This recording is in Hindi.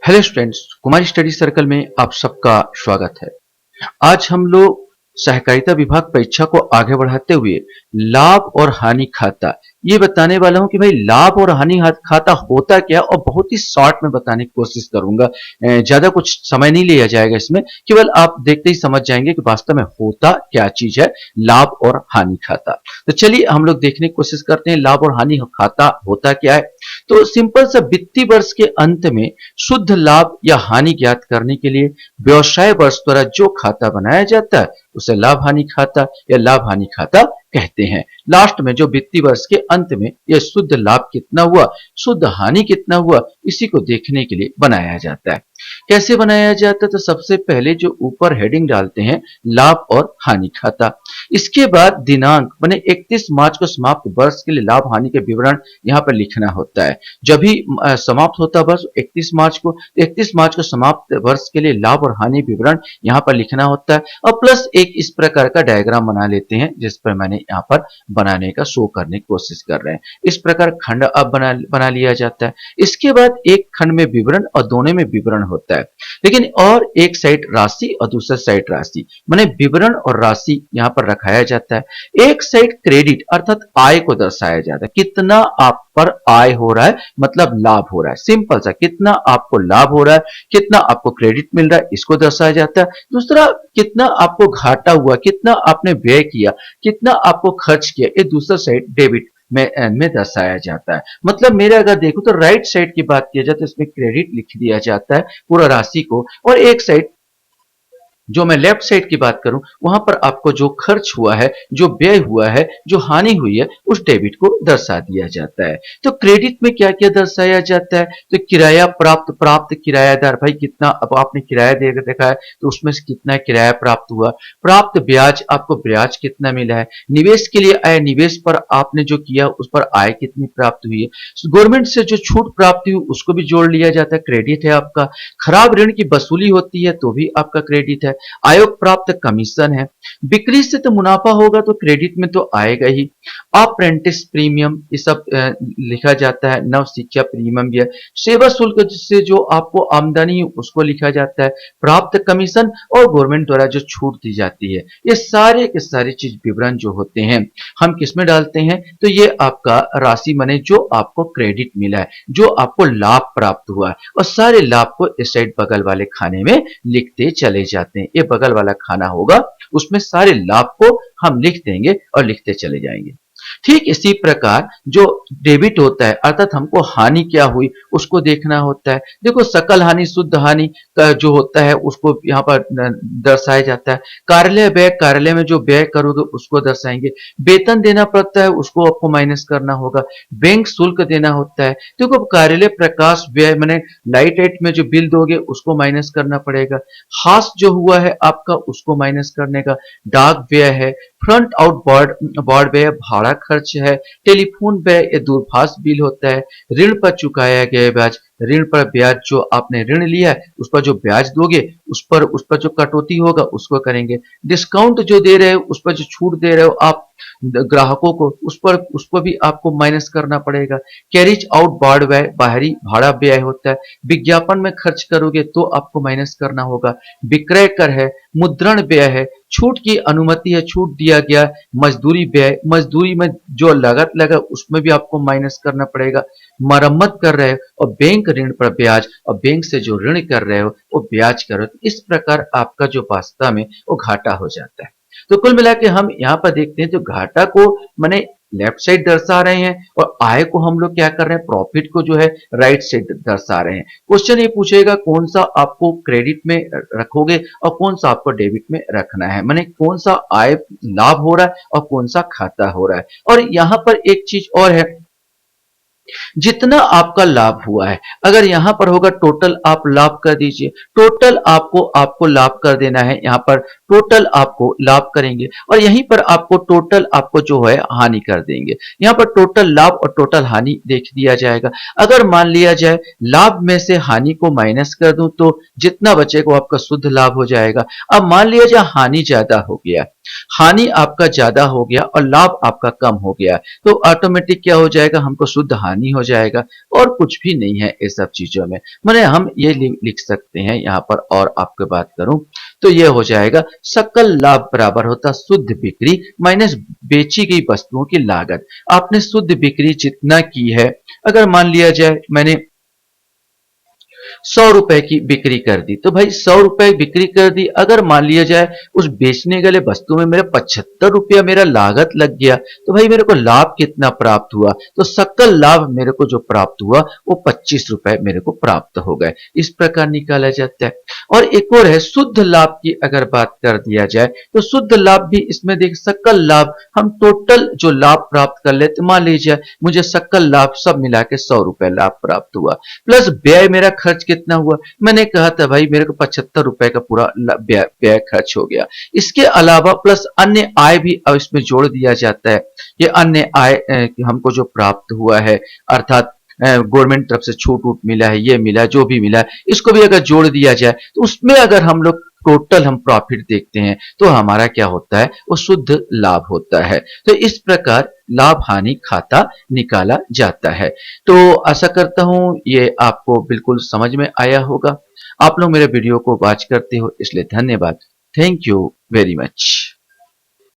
हेलो स्टूडेंट्स, कुमारी स्टडी सर्कल में आप सबका स्वागत है। आज हम लोग सहकारिता विभाग परीक्षा को आगे बढ़ाते हुए लाभ और हानि खाता ये बताने वाला हूं कि भाई लाभ और हानि खाता होता क्या, और बहुत ही शॉर्ट में बताने की कोशिश करूंगा। ज्यादा कुछ समय नहीं लिया जाएगा इसमें, केवल आप देखते ही समझ जाएंगे कि वास्तव में होता क्या चीज है लाभ और हानि खाता। तो चलिए हम लोग देखने की कोशिश करते हैं लाभ और हानि खाता होता क्या है। तो सिंपल सा वित्तीय वर्ष के अंत में शुद्ध लाभ या हानि ज्ञात करने के लिए व्यवसाय वर्ष द्वारा जो खाता बनाया जाता है उसे लाभ हानि खाता या लाभ हानि खाता कहते हैं। लास्ट में जो वित्तीय वर्ष के अंत में यह शुद्ध लाभ कितना हुआ, शुद्ध हानि कितना हुआ, इसी को देखने के लिए बनाया जाता है। कैसे बनाया जाता है? तो सबसे पहले जो ऊपर हेडिंग डालते हैं लाभ और हानि खाता, इसके बाद दिनांक माने 31 मार्च को समाप्त वर्ष के लिए लाभ हानि के विवरण यहाँ पर लिखना होता है। जब भी समाप्त होता वर्ष 31 मार्च को समाप्त वर्ष के लिए लाभ और हानि विवरण यहाँ पर लिखना होता है। और प्लस एक इस प्रकार का डायग्राम बना लेते हैं जिस पर मैंने यहाँ पर बनाने का शो करने की कोशिश कर रहे हैं। इस प्रकार खंड अब बना लिया जाता है। इसके बाद एक खंड में विवरण और दोनों में विवरण होता है, लेकिन और एक साइड राशि और दूसरा साइड राशि माने विवरण और राशि यहाँ पर रखाया जाता है। एक साइड क्रेडिट अर्थात आय को दर्शाया जाता है, कितना आप पर आय हो रहा है मतलब लाभ हो रहा है। सिंपल सा, कितना आपको लाभ हो रहा है, कितना आपको क्रेडिट मिल रहा है, इसको दर्शाया जाता है। दूसरा, कितना आपको घाटा हुआ, कितना आपने व्यय किया, कितना आपको खर्च किया, ये दूसरा साइड डेबिट में दर्शाया जाता है। मतलब मेरे अगर देखो तो राइट साइड की बात किया जाए तो इसमें क्रेडिट लिख दिया जाता है पूरा राशि को, और एक साइड जो मैं लेफ्ट साइड की बात करूं वहां पर आपको जो खर्च हुआ है, जो व्यय हुआ है, जो हानि हुई है, उस डेबिट को दर्शा दिया जाता है। तो क्रेडिट में क्या क्या दर्शाया जाता है? तो किराया प्राप्त प्राप्त किरायादार, भाई कितना अब आपने किराया देखा है तो उसमें से कितना किराया प्राप्त हुआ। प्राप्त ब्याज, आपको ब्याज कितना मिला है। निवेश के लिए आय, निवेश पर आपने जो किया उस पर आय कितनी प्राप्त हुई है। गवर्नमेंट से जो छूट प्राप्त हुई उसको भी जोड़ लिया जाता है, क्रेडिट है आपका। खराब ऋण की वसूली होती है तो भी आपका क्रेडिट है। आयोग प्राप्त कमीशन है। बिक्री से तो मुनाफा होगा तो क्रेडिट में तो आएगा ही। अप्रेंटिस प्रीमियम ये सब लिखा जाता है। नव शिक्षा प्रीमियम भी है। सेवा शुल्क से जो आपको आमदनी है उसको लिखा जाता है। प्राप्त कमीशन और गवर्नमेंट द्वारा जो छूट दी जाती है, ये सारे के सारे चीज विवरण जो होते हैं हम किस में डालते हैं? तो ये आपका राशि माने जो आपको क्रेडिट मिला है, जो आपको लाभ प्राप्त हुआ है, और सारे लाभ को इस साइड बगल वाले खाने में लिखते चले जाते हैं। ये बगल वाला खाना होगा उसमें सारे लाभ को हम लिख देंगे और लिखते चले जाएंगे। ठीक इसी प्रकार जो डेबिट होता है अर्थात हमको हानि क्या हुई उसको देखना होता है। देखो सकल हानि, शुद्ध हानि का जो होता है उसको यहाँ पर दर्शाया जाता है। कार्यालय व्यय, कार्यालय में जो व्यय करोगे उसको दर्शाएंगे। वेतन देना पड़ता है उसको आपको माइनस करना होगा। बैंक शुल्क देना होता है। देखो कार्यालय प्रकाश व्यय मैंने लाइट एट में जो बिल दोगे उसको माइनस करना पड़ेगा। हास जो हुआ है आपका उसको माइनस करने का। डाक व्यय है। फ्रंट आउट बोर्ड व्यय भाड़ा खर्च है। टेलीफोन व्यय ये दूरभाष बिल होता है। ऋण पर चुकाया गया ब्याज, ऋण पर ब्याज जो आपने ऋण लिया है उस पर जो ब्याज दोगे उस पर जो कटौती होगा उसको करेंगे। डिस्काउंट जो दे रहे हो उस पर जो छूट दे रहे हो आप ग्राहकों को उसको भी आपको माइनस करना पड़ेगा। कैरिज आउट बोर्ड व्यय बाहरी भाड़ा व्यय होता है। विज्ञापन में खर्च करोगे तो आपको माइनस करना होगा। विक्रय कर है। मुद्रण व्यय है। छूट की अनुमति है, छूट दिया गया। मजदूरी व्यय, मजदूरी में जो लागत लगा उसमें भी आपको माइनस करना पड़ेगा। मरम्मत कर रहे हो और बैंक ऋण पर ब्याज, और बैंक से जो ऋण कर रहे हो वो ब्याज कर रहे हो। इस प्रकार आपका जो वास्तव में वो घाटा हो जाता है। तो कुल मिला के हम यहाँ पर देखते हैं तो घाटा को माने लेफ्ट साइड दर्शा रहे हैं, और आय को हम लोग क्या कर रहे हैं, प्रॉफिट को जो है राइट साइड दर्शा रहे हैं। क्वेश्चन ये पूछेगा कौन सा आपको क्रेडिट में रखोगे और कौन सा आपको डेबिट में रखना है, माने कौन सा आय लाभ हो रहा है और कौन सा खाता हो रहा है। और यहाँ पर एक चीज और है, जितना आपका लाभ हुआ है अगर यहां पर होगा टोटल आप लाभ कर दीजिए। टोटल आपको लाभ कर देना है। यहां पर टोटल आपको लाभ करेंगे और यहीं पर आपको टोटल आपको जो है हानि कर देंगे। यहां पर टोटल लाभ और टोटल हानि देख दिया जाएगा। अगर मान लिया जाए लाभ में से हानि को माइनस कर दूं तो जितना बचेगा आपका शुद्ध लाभ हो जाएगा। अब मान लिया जाए हानि ज्यादा हो गया हानि आपका ज्यादा हो गया और लाभ आपका कम हो गया, तो ऑटोमेटिक क्या हो जाएगा, हमको शुद्ध हानि हो जाएगा और कुछ भी नहीं है ये सब चीजों में। मैंने हम ये लिख सकते हैं यहाँ पर, और आपको बात करूं तो ये हो जाएगा सकल लाभ बराबर होता शुद्ध बिक्री माइनस बेची गई वस्तुओं की लागत। आपने शुद्ध बिक्री जितना की है, अगर मान लिया जाए मैंने 100 रुपए की बिक्री कर दी, तो भाई 100 रुपए बिक्री कर दी, अगर मान लिया जाए उस बेचने गले वस्तु में मेरा 75 रुपया मेरा लागत लग गया, तो भाई मेरे को लाभ कितना प्राप्त हुआ, तो सकल लाभ मेरे को जो प्राप्त हुआ वो 25 रुपए मेरे को प्राप्त हो गए। इस प्रकार निकाला जाता है। और एक और है शुद्ध लाभ की, अगर बात कर दिया जाए तो शुद्ध लाभ भी इसमें देख, सकल लाभ हम टोटल जो लाभ प्राप्त कर लेते, मान लीजिए मुझे सकल लाभ सब मिला के 100 रुपए लाभ प्राप्त हुआ, प्लस व्यय मेरा खर्च कितना हुआ, मैंने कहा था भाई मेरे को 75 रुपए का पूरा व्यय खर्च हो गया। इसके अलावा प्लस अन्य आय भी अब इसमें जोड़ दिया जाता है। ये अन्य आय हमको जो प्राप्त हुआ है, अर्थात गवर्नमेंट तरफ से छूट वूट मिला है, ये मिला है, जो भी मिला है, इसको भी अगर जोड़ दिया जाए तो उसमें अगर हम लोग टोटल हम प्रॉफिट देखते हैं तो हमारा क्या होता है, वो शुद्ध लाभ होता है। तो इस प्रकार लाभ हानि खाता निकाला जाता है। तो आशा करता हूं ये आपको बिल्कुल समझ में आया होगा। आप लोग मेरे वीडियो को वॉच करते हो इसलिए धन्यवाद। Thank you very much.